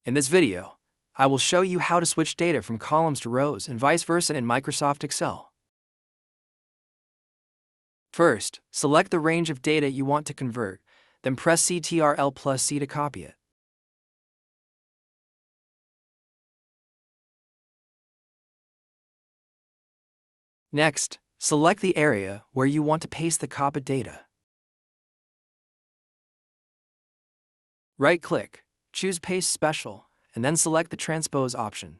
In this video, I will show you how to switch data from columns to rows and vice versa in Microsoft Excel. First, select the range of data you want to convert, then press Ctrl+C to copy it. Next, select the area where you want to paste the copied data. Right-click, choose Paste Special, and then select the Transpose option.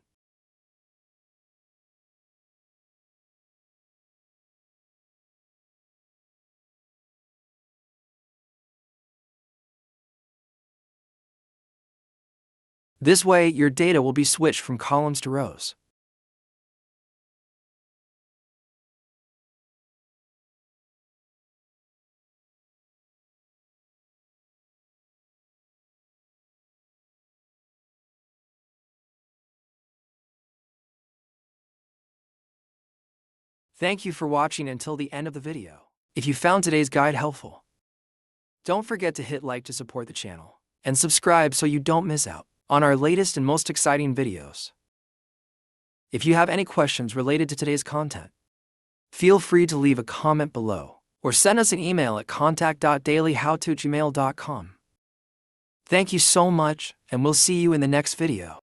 This way, your data will be switched from columns to rows. Thank you for watching until the end of the video. If you found today's guide helpful, don't forget to hit like to support the channel, and subscribe so you don't miss out on our latest and most exciting videos. If you have any questions related to today's content, feel free to leave a comment below, or send us an email at contact.dailyhowto@gmail.com. Thank you so much, and we'll see you in the next video.